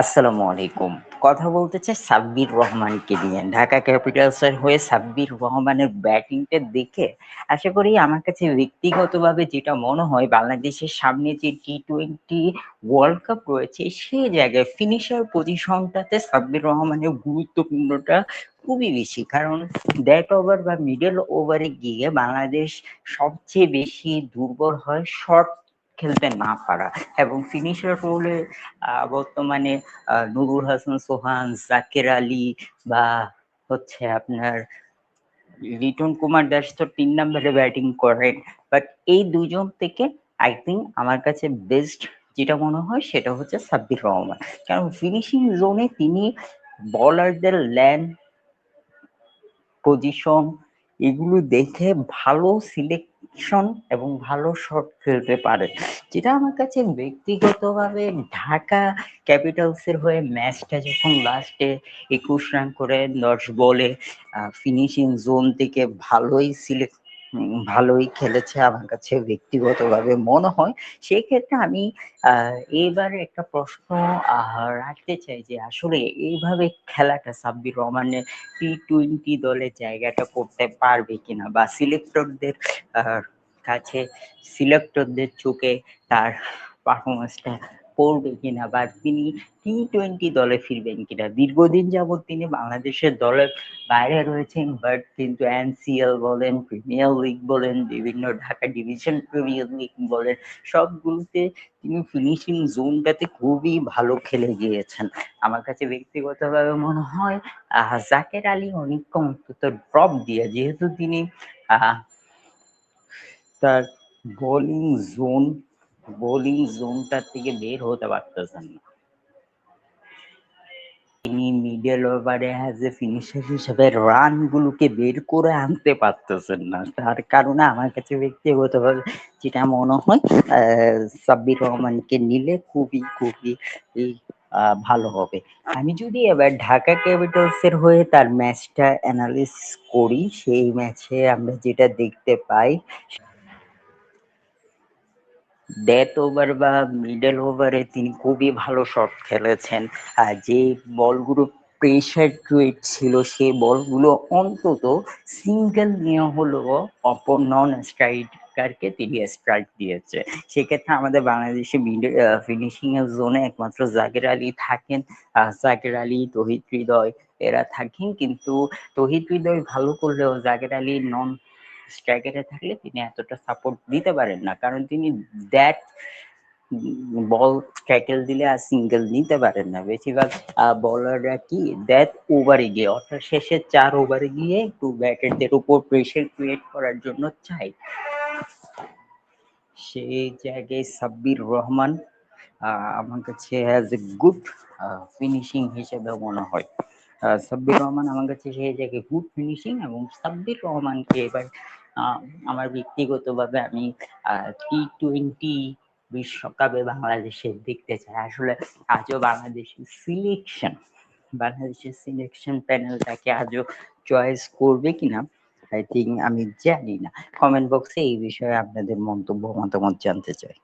আসসালামু আলাইকুম। কথা বলতে চাই সাব্বির রহমানকে নিয়ে। ঢাকা ক্যাপিটালসের হয়ে সাব্বির রহমানের ব্যাটিংটা দেখে আশা করি আমার কাছে ব্যক্তিগতভাবে যেটা মনে হয় বাংলাদেশের সামনে যে টি-20 ওয়ার্ল্ড কাপ রয়েছে সেই জায়গায় ফিনিশার পজিশনটাতে সাব্বির রহমানের গুরুত্বপূর্ণটা খুবই বেশি। কারণ ডেথ ওভার বা মিডল ওভারে গিয়ে বাংলাদেশ সবচেয়ে বেশি দুর্বল হয় শর্ট খেলতে না পারা এবং ফিনিশার রোলে বর্তমানে নুরুল হাসান সোহান, জাকের আলী বা হচ্ছে আপনার লিটন কুমার দাস তো ৩ নম্বরে ব্যাটিং করেন। বাট এই দুজন থেকে আই থিঙ্ক আমার কাছে বেস্ট যেটা মনে হয় সেটা হচ্ছে সাব্বির রহমান। কারণ ফিনিশিং জোনে তিনি বলারদের ল্যান্ড পজিশন এগুলো দেখে ভালো সিলেকশন এবং ভালো শট খেলতে পারে, যেটা আমার কাছে ব্যক্তিগতভাবে ঢাকা ক্যাপিটালসের হয়ে ম্যাচটা যখন লাস্টে ২১ রান করে ১০ বলে ফিনিশিং জোন থেকে ভালোই খেলেছে আমার কাছে ব্যক্তিগতভাবে মনে হয়। সেক্ষেত্রে আমি এইবার একটা প্রশ্ন রাখতে চাই যে আসলে এইভাবে খেলাটা সাব্বির রহমানের টি-20 দলে জায়গাটা করতে পারবে কিনা বা আহ, কাছে সিলেক্টরদের চোখে তার পারফরমেন্সটা পড়বে কিনা বা তিনি টি-20 দলে ফিরবেন কিনা। দীর্ঘদিন যাবৎ তিনি বাংলাদেশের দলের বাইরে রয়েছেন, বাট কিন্তু এনসিএল বলেন, প্রিমিয়ার লিগ বলেন, বিভিন্ন ঢাকা ডিভিশন প্রিমিয়ার লিগ বলেন, সবগুলোতে তিনি ফিনিশিং জোনটাতে খুবই ভালো খেলে গিয়েছেন। আমার কাছে ব্যক্তিগতভাবে মনে হয় জাকের আলী অনেকক্ষণ অন্তত ড্রপ দিয়ে, যেহেতু তিনি আহ, তার বোলিং জোন বোলিং জোনটার থেকে বের হতে পারতেছেন না। তিনি মিডল ওভারে অ্যাজ এ ফিনিশার হিসেবে রান গুলোকে বের করে আনতে পারতেছেন না, তার কারণে আমার কাছে ব্যক্তিগতভাবে যেটা মনে হয় সাব্বির রহমানকে নিলে খুবই খুবই ভালো হবে। আমি যদি এবার ঢাকা ক্যাপিটালস এর হয়ে তার ম্যাচটা অ্যানালিস করি, সেই ম্যাচে আমরা যেটা দেখতে পাই ডেথ ওভার বা মিডল ওভারে তিনি খুবই ভালো শট খেলেছেন। আর যে বলগুলো প্রেসার ক্রিয়েট ছিল সেই বলগুলো অন্তত সিঙ্গেল নিয়ে হলেও অপর নন স্ট্রাইকারকে তিনি স্ট্রাইক দিয়েছে। সেক্ষেত্রে আমাদের বাংলাদেশে ফিনিশিং এর জোনে একমাত্র জাকের আলী থাকেন। জাকের আলী, তৌহিদ হৃদয় এরা থাকেন, কিন্তু তৌহিদ হৃদয় ভালো করলেও জাকের আলী নন স্ট্রাইকারে থাকলে তিনি এতটা সাপোর্ট দিতে পারেন না, কারণ তিনি দ্যাট বল ট্যাকেল দিলে আর সিঙ্গেল নিতে পারেন না। বেশিরভাগ বলাররা কি দ্যাট ওভারে গিয়ে অর্থাৎ শেষের 4 ওভারে গিয়ে একটু ব্যাটারদের উপর প্রেশার ক্রিয়েট করার জন্য চাই। সেই জায়গায় সাব্বির রহমান আমার কাছে অ্যাজ এ গুড ফিনিশিং হিসেবে মনে হয়। সাব্বির রহমান আমার কাছে সেই জায়গায় গুড ফিনিশিং, এবং সাব্বির রহমানকে এবার আমার ব্যক্তিগতভাবে আমি টি-20 বিশ্বকাপে বাংলাদেশে দেখতে চাই। আসলে আজও বাংলাদেশের সিলেকশন প্যানেলটাকে আজও চয়েস করবে কিনা আই থিঙ্ক আমি জানি না। কমেন্ট বক্সে এই বিষয়ে আপনাদের মন্তব্য মতামত জানতে চাই।